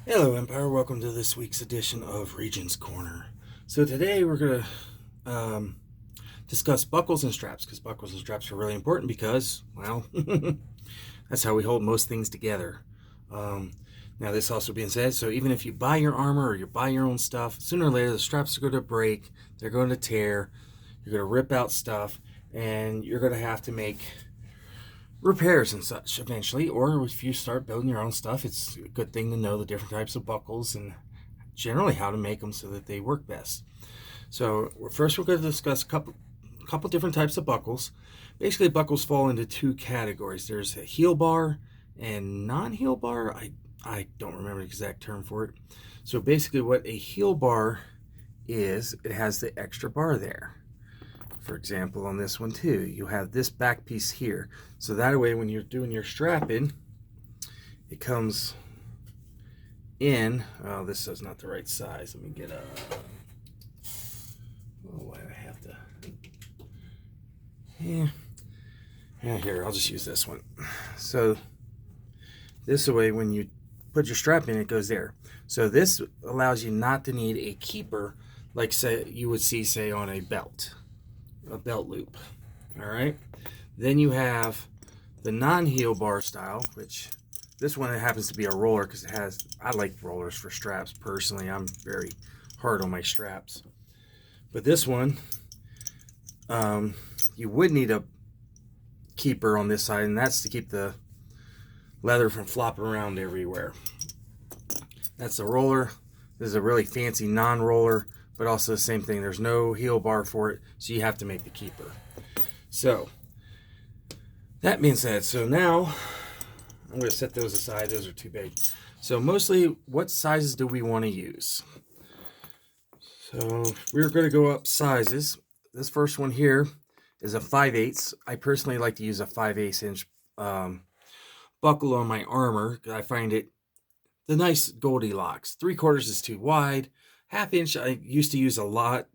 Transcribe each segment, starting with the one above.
Hello, Empire. Welcome to this week's edition of Regent's Corner. So today we're going to discuss buckles and straps because buckles and straps are really important because, well, that's how we hold most things together. Um, Now, this also being said, so even if you buy your armor or you buy your own stuff, sooner or later the straps are going to break, they're going to tear, you're going to rip out stuff, and you're going to have to make repairs and such eventually. Or if you start building your own stuff, it's a good thing to know the different types of buckles and generally how to make them so that they work best. So first we're going to discuss a couple different types of buckles. Basically, buckles fall into two categories. There's a heel bar and non-heel bar. I don't remember the exact term for it. So basically what a heel bar is, it has the extra bar there. For example, on this one too, you have this back piece here. So that way when you're doing your strapping, it comes in. Oh, this is not the right size. Let me get a. Oh, why do I have to? Yeah. Yeah, here, I'll just use this one. So this way, when you put your strap in, it goes there. So this allows you not to need a keeper like say you would see, say, on a belt loop. All right. Then you have the non-heel bar style, which this one happens to be a roller because it has. I like rollers for straps personally. I'm very hard on my straps, but this one, you would need a keeper on this side, and that's to keep the leather from flopping around everywhere. That's the roller. This is a really fancy non-roller, but also the same thing. There's no heel bar for it, so you have to make the keeper. So that being said, so now I'm going to set those aside. Those are too big. So mostly, what sizes do we want to use? So we're going to go up sizes. This first one here is a 5/8. I personally like to use a 5/8 inch buckle on my armor. I find it the nice Goldilocks. 3/4 is too wide. 1/2 inch I used to use a lot,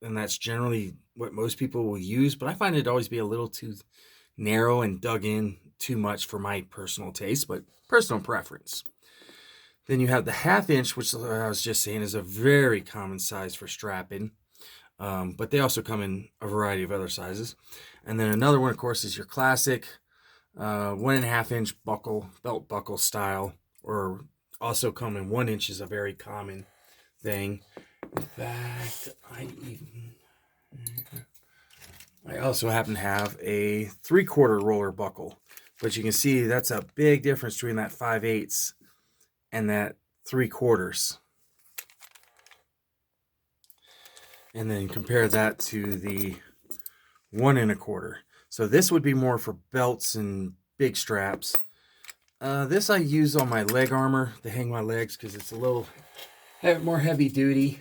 and that's generally what most people will use. But I find it always be a little too narrow and dug in too much for my personal taste, but personal preference. Then you have the 1/2 inch, which I was just saying is a very common size for strapping. But they also come in a variety of other sizes. And then another one, of course, is your classic 1.5 inch belt buckle style, or also come in 1 inch is a very common thing. In fact, I also happen to have a 3/4 roller buckle, but you can see that's a big difference between that 5/8 and that 3/4. And then compare that to the 1 1/4. So this would be more for belts and big straps. This I use on my leg armor to hang my legs because it's a little more heavy duty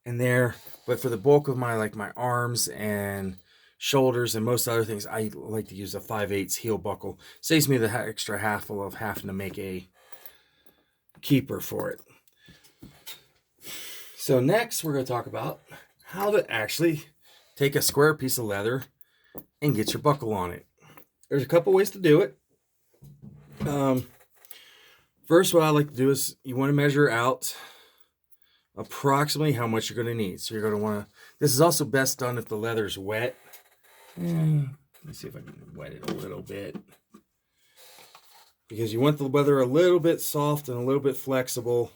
in there. But for the bulk of my arms and shoulders and most other things, I like to use a 5/8 heel buckle. Saves me the extra hassle of having to make a keeper for it. So next we're going to talk about how to actually take a square piece of leather and get your buckle on it. There's a couple ways to do it. First, what I like to do is you want to measure out approximately how much you're going to need. So you're going to want to. This is also best done if the leather's wet. Let me see if I can wet it a little bit, because you want the leather a little bit soft and a little bit flexible.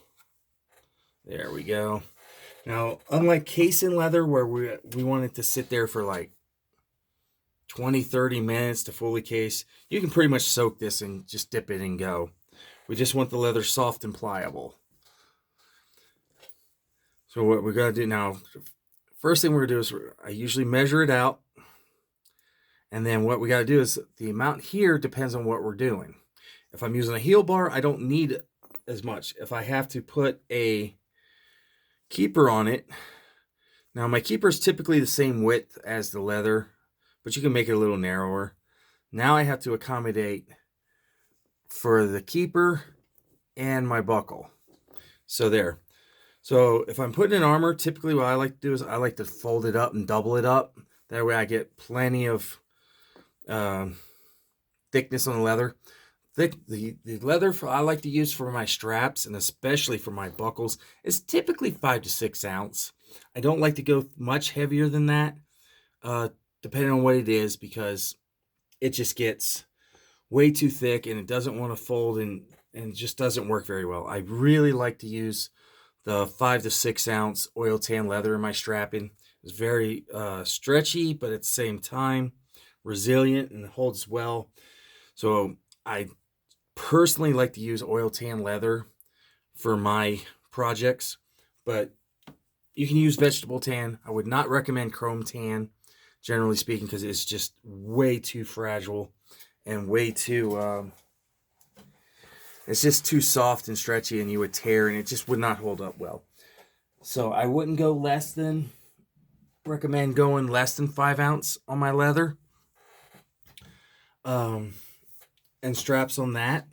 There we go. Now, unlike casing leather where we want it to sit there for like 20-30 minutes to fully case, you can pretty much soak this and just dip it and go. We just want the leather soft and pliable. So what we're going to do now, first thing we're going to do is I usually measure it out. And then what we got to do is the amount here depends on what we're doing. If I'm using a heel bar, I don't need as much. If I have to put a keeper on it, now my keeper is typically the same width as the leather, but you can make it a little narrower. Now I have to accommodate for the keeper and my buckle. So there. So if I'm putting in armor, typically what I like to do is I like to fold it up and double it up. That way I get plenty of thickness on the leather. The leather I like to use for my straps and especially for my buckles is typically 5 to 6 ounce. I don't like to go much heavier than that, depending on what it is, because it just gets way too thick and it doesn't want to fold and it just doesn't work very well. I really like to use the 5 to 6 ounce oil tan leather in my strapping. It's very stretchy, but at the same time resilient and holds well. So I personally like to use oil tan leather for my projects, but you can use vegetable tan. I would not recommend chrome tan, generally speaking, because it's just way too fragile and way too it's just too soft and stretchy, and you would tear and it just would not hold up well. So I wouldn't go recommend going less than 5 ounce on my leather and straps on that.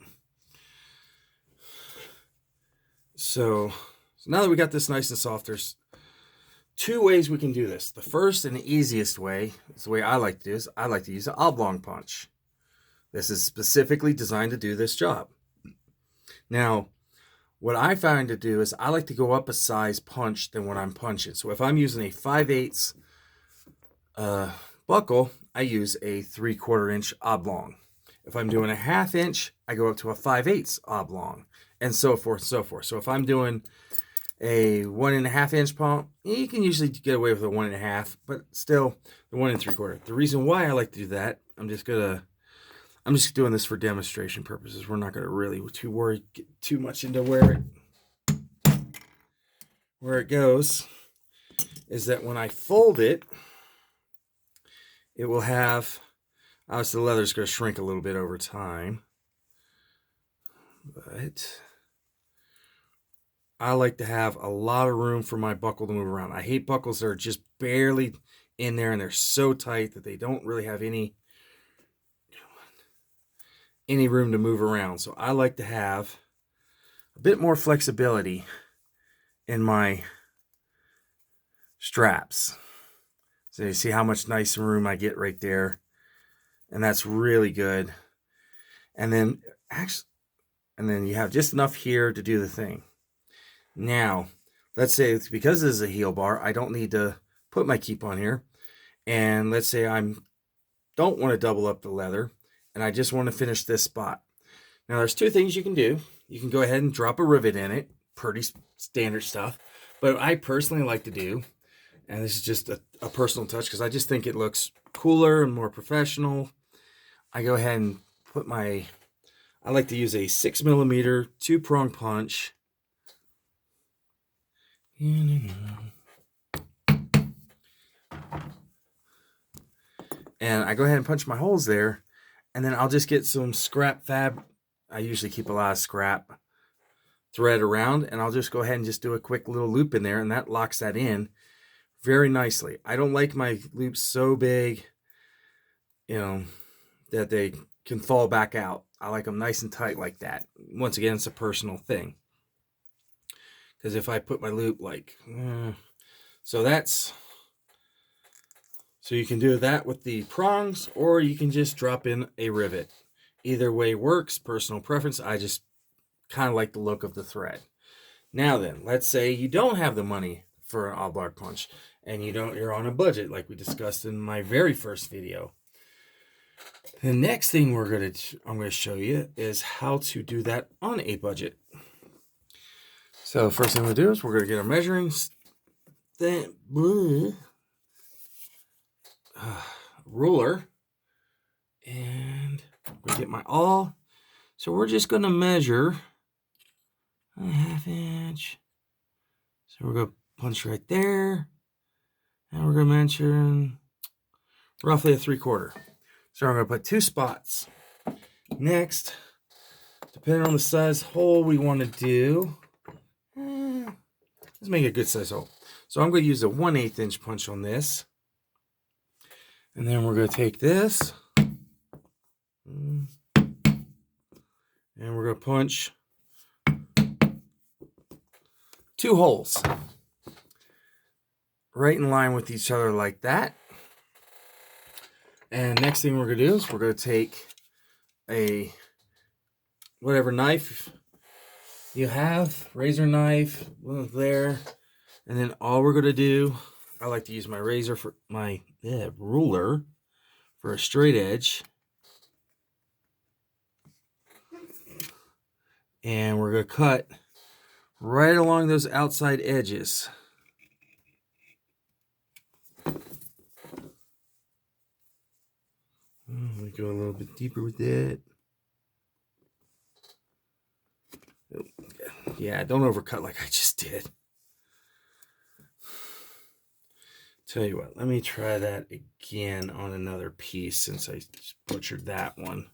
So now that we got this nice and soft, there's 2 ways we can do this. The first and the easiest way, is the way I like to do, is I like to use an oblong punch. This is specifically designed to do this job. Now, what I find to do is I like to go up a size punch than what I'm punching. So if I'm using a 5/8 buckle, I use a 3/4 inch oblong. If I'm doing a 1/2 inch, I go up to a 5/8 oblong, and so forth, so forth. So if I'm doing a 1.5 inch pump, you can usually get away with a 1.5, but still the 1 3/4. The reason why I like to do that, I'm just doing this for demonstration purposes. We're not gonna really get too much into where it goes. Is that when I fold it, it will have, obviously the leather's gonna shrink a little bit over time, but I like to have a lot of room for my buckle to move around. I hate buckles that are just barely in there and they're so tight that they don't really have any room to move around. So I like to have a bit more flexibility in my straps. So you see how much nice room I get right there, and that's really good. And then you have just enough here to do the thing. Now, let's say it's because this is a heel bar, I don't need to put my keep on here. And let's say I don't want to double up the leather and I just want to finish this spot. Now, there's 2 things you can do. You can go ahead and drop a rivet in it, pretty standard stuff. But I personally like to do, and this is just a personal touch because I just think it looks cooler and more professional, I go ahead and I like to use a 6mm 2-prong punch. And I go ahead and punch my holes there, and then I'll just get some scrap fab. I usually keep a lot of scrap thread around, and I'll just go ahead and just do a quick little loop in there, and that locks that in very nicely. I don't like my loops so big, that they can fall back out. I like them nice and tight like that. Once again, it's a personal thing. Because if I put my loop so you can do that with the prongs, or you can just drop in a rivet. Either way works, personal preference. I just kind of like the look of the thread. Now then, let's say you don't have the money for an oblong punch, and you're on a budget, like we discussed in my very first video. The next thing I'm going to show you is how to do that on a budget. So first thing we'll do is we're going to get our measuring ruler, and we get my awl. So we're just going to measure a 1/2 inch. So we're going to punch right there, and we're going to measure roughly a 3/4. So I'm going to put 2 spots. Next, depending on the size hole we want to do, let's make a good size hole. So I'm going to use a 1/8 inch punch on this. And then we're going to take this, and we're going to punch 2 holes right in line with each other like that. And next thing we're going to do is we're going to take a whatever knife you have, razor knife, there. And then all we're going to do, I like to use my razor for my ruler for a straight edge. And we're going to cut right along those outside edges. Let me go a little bit deeper with that. Yeah, don't overcut like I just did. Tell you what, let me try that again on another piece since I butchered that one.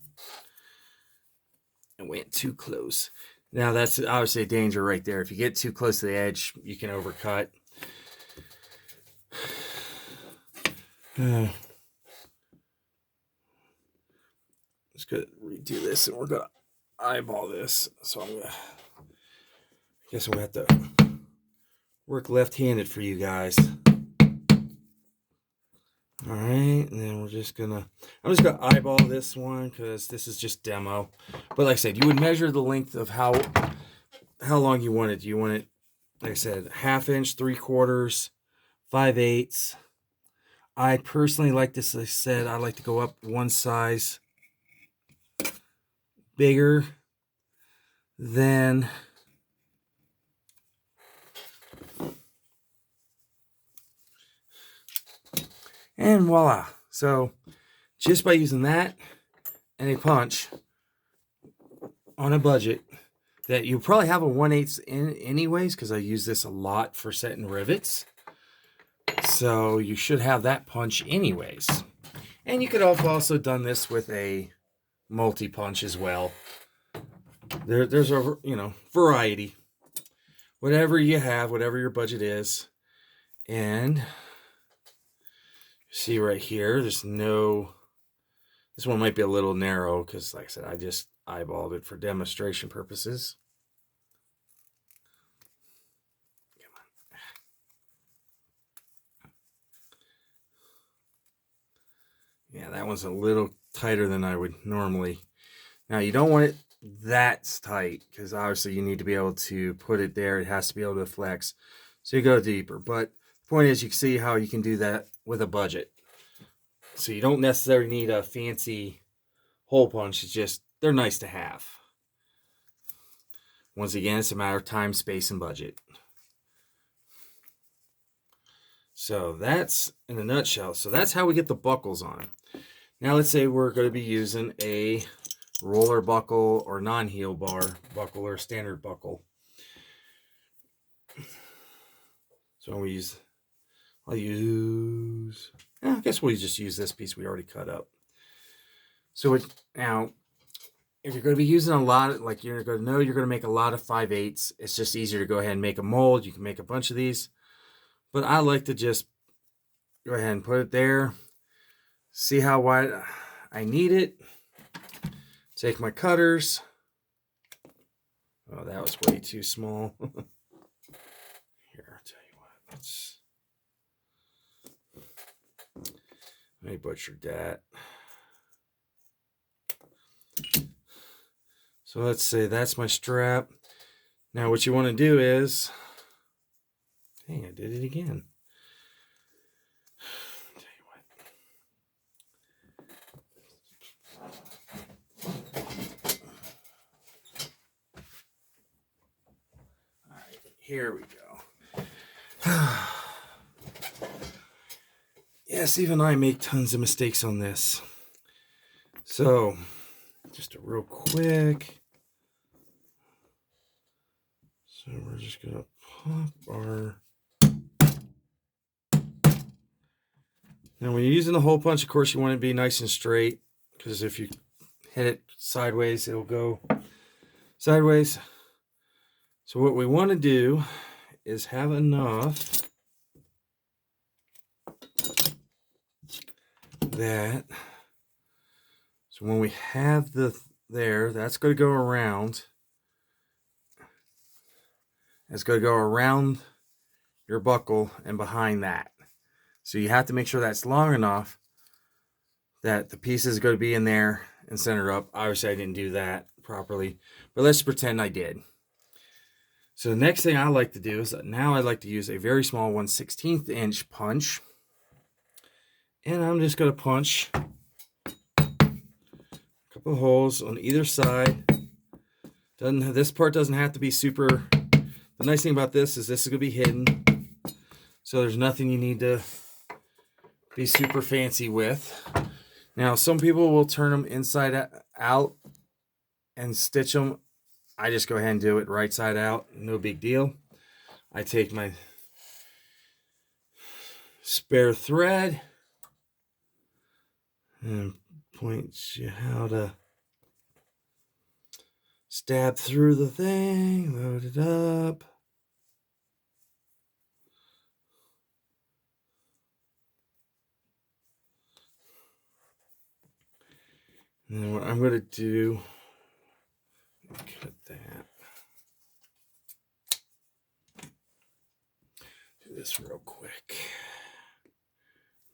I went too close. Now that's obviously a danger right there. If you get too close to the edge, you can overcut. Let's go redo this, and we're gonna eyeball this. So I guess I'm gonna have to work left-handed for you guys. All right, and then I'm just gonna eyeball this one because this is just demo. But like I said, you would measure the length of how long you want it. Do you want it, like I said, 1/2 inch, 3/4, 5/8? I personally like this. Like I said, I like to go up one size bigger than and voila. So just by using that and a punch on a budget that you probably have a 1/8 in anyways, because I use this a lot for setting rivets. So you should have that punch anyways. And you could have also done this with a multi-punch as well. There's a variety. Whatever you have, whatever your budget is. And see right here, this one might be a little narrow because, like I said, I just eyeballed it for demonstration purposes. Come on. Yeah, that one's a little tighter than I would normally. Now, you don't want it that tight because obviously you need to be able to put it there. It has to be able to flex. So you go deeper. But the point is, you can see how you can do that with a budget. So you don't necessarily need a fancy hole punch. It's just, they're nice to have. Once again, it's a matter of time, space, and budget. So that's in a nutshell. So that's how we get the buckles on. Now let's say we're going to be using a roller buckle or non-heel bar buckle or standard buckle. So I guess we'll just use this piece we already cut up. So now, if you're going to be using a lot, like you're going to know you're going to make a lot of 5/8, it's just easier to go ahead and make a mold. You can make a bunch of these. But I like to just go ahead and put it there. See how wide I need it. Take my cutters. Oh, that was way too small. Here, I'll tell you what. I butchered that. So let's say that's my strap. Now what you want to do is, dang, I did it again. I'll tell you what. All right, here we go. Yes, even I make tons of mistakes on this. So, just a real quick. So we're just going to pop our... Now when you're using the hole punch, of course, you want it to be nice and straight. Because if you hit it sideways, it'll go sideways. So what we want to do is have enough that... So when we have that's going to go around. It's going to go around your buckle and behind that. So you have to make sure that's long enough that the piece is going to be in there and centered up. Obviously, I didn't do that properly, but let's pretend I did. So the next thing I like to do is now I like to use a very small 1/16 inch punch. And I'm just going to punch a couple of holes on either side. This part doesn't have to be super. The nice thing about this is going to be hidden. So there's nothing you need to be super fancy with. Now, some people will turn them inside out and stitch them. I just go ahead and do it right side out. No big deal. I take my spare thread and point you how to stab through the thing, load it up. And then what I'm going to do, cut that. Do this real quick.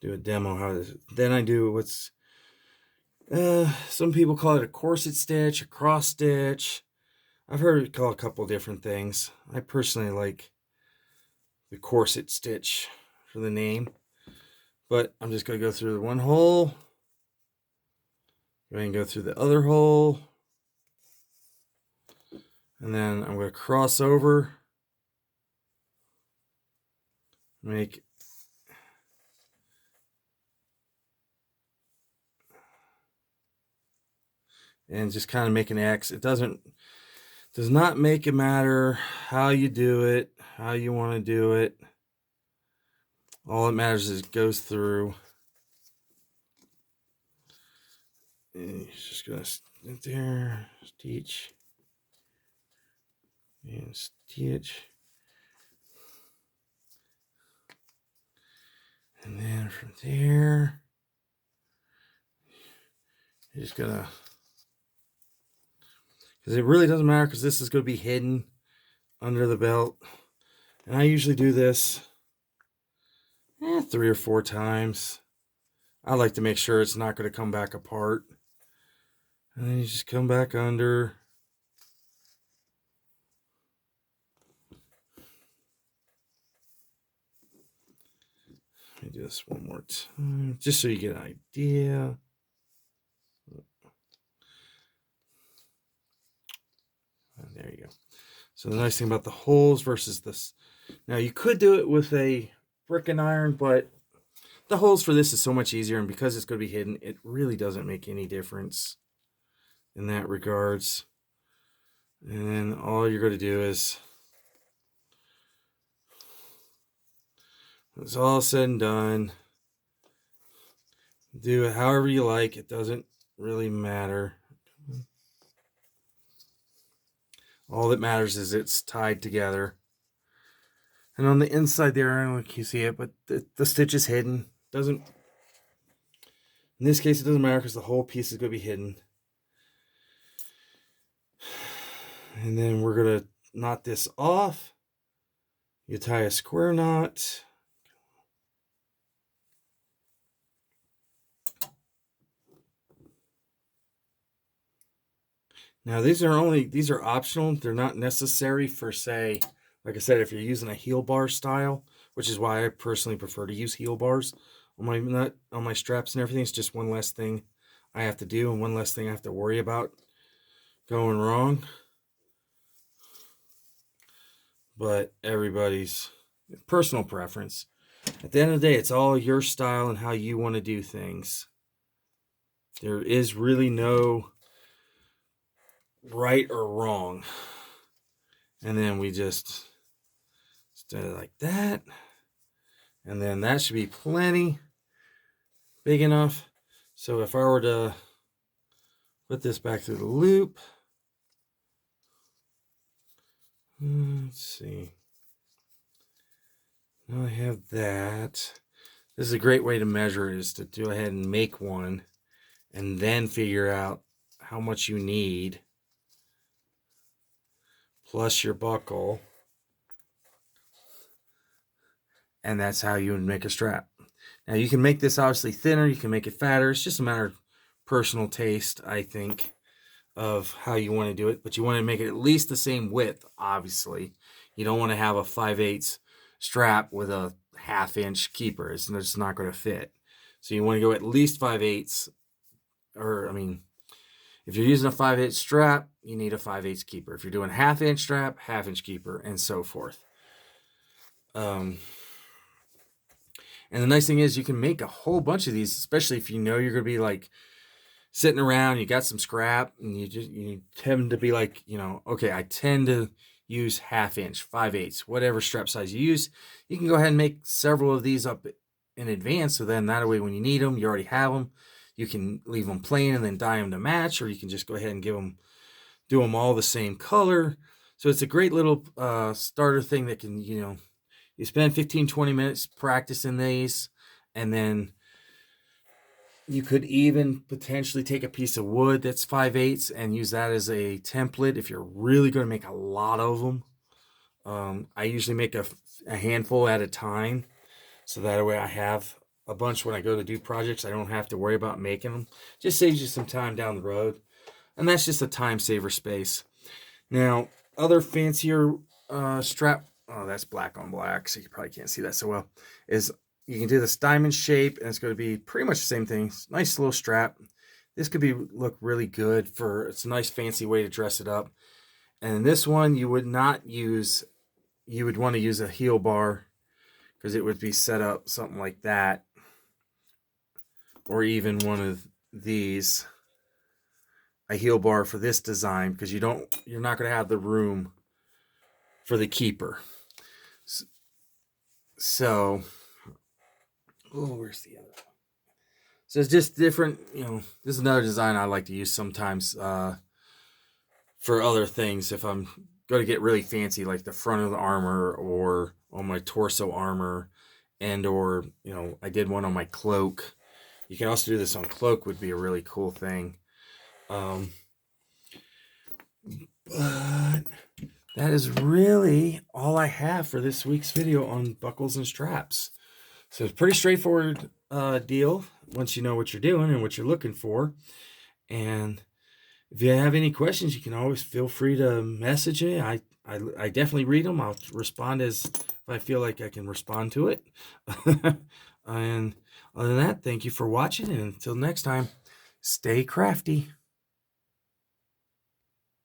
Do a demo how this. Then I do what's some people call it a corset stitch, a cross stitch. I've heard it called a couple different things. I personally like the corset stitch for the name. But I'm just going to go through the one hole. Go ahead and go through the other hole. And then I'm going to cross over. Make and just kind of make an X. It does not make it matter how you do it, how you want to do it. All that matters is it goes through. And you're just gonna sit there, stitch, and stitch. And then from there, you're just gonna, because it really doesn't matter because this is going to be hidden under the belt. And I usually do this 3 or 4 times. I like to make sure it's not going to come back apart. And then you just come back under. Let me do this one more time, just so you get an idea. And there you go. So the nice thing about the holes versus this. Now you could do it with a brick and iron, but the holes for this is so much easier, and because it's going to be hidden, it really doesn't make any difference in that regards. And then all you're going to do is, when it's all said and done, do it however you like. It doesn't really matter. All that matters is it's tied together. And on the inside there, I don't know if you see it, but the stitch is hidden. In this case, it doesn't matter because the whole piece is going to be hidden. And then we're going to knot this off. You tie a square knot. Now these are optional. They're not necessary for, say, like I said, if you're using a heel bar style, which is why I personally prefer to use heel bars on my nut, on my straps and everything. It's just one less thing I have to do and one less thing I have to worry about going wrong. But everybody's personal preference. At the end of the day, it's all your style and how you want to do things. There is really no right or wrong. And then we just set it like that. And then that should be plenty big enough. So if I were to put this back through the loop, let's see. Now I have that. This is a great way to measure, is to go ahead and make one and then figure out how much you need plus your buckle. And that's how you would make a strap. Now you can make this obviously thinner, you can make it fatter. It's just a matter of personal taste, I think. of how you want to do it, but you want to make it at least the same width, obviously. You don't want to have a 5/8 strap with a 1/2 inch keeper. It's just not going to fit. So you want to go at least 5/8, or I mean, if you're using a 5/8 strap, you need a 5/8 keeper. If you're doing 1/2 inch strap, 1/2 inch keeper, and so forth. And the nice thing is you can make a whole bunch of these, especially if you know you're going to be like sitting around, you got some scrap, and you tend to be like, okay, I tend to use 1/2 inch, 5/8, whatever strap size you use. You can go ahead and make several of these up in advance, so then that way when you need them, you already have them. You can leave them plain and then dye them to match, or you can just go ahead and do them all the same color. So it's a great little starter thing that can, you spend 15-20 minutes practicing these, and then you could even potentially take a piece of wood that's 5/8 and use that as a template if you're really going to make a lot of them. I usually make a handful at a time, so that way I have a bunch when I go to do projects. I don't have to worry about making them. Just saves you some time down the road, and that's just a time saver space. Now, other fancier strap, oh, that's black on black, so you probably can't see that so well, is you can do this diamond shape, and it's going to be pretty much the same thing. Nice little strap. This could look really good it's a nice fancy way to dress it up. And this one you would not use, you would want to use a heel bar, because it would be set up something like that, or even one of these, a heel bar for this design, because you're not going to have the room for the keeper. So, where's the other one? So it's just different, this is another design I like to use sometimes for other things. If I'm going to get really fancy, like the front of the armor or on my torso armor, or I did one on my cloak. You can also do this on cloak, would be a really cool thing. But that is really all I have for this week's video on buckles and straps. So it's pretty straightforward deal once you know what you're doing and what you're looking for. And if you have any questions, you can always feel free to message me. I definitely read them. I'll respond if I feel like I can respond to it. And other than that, thank you for watching. And until next time, stay crafty.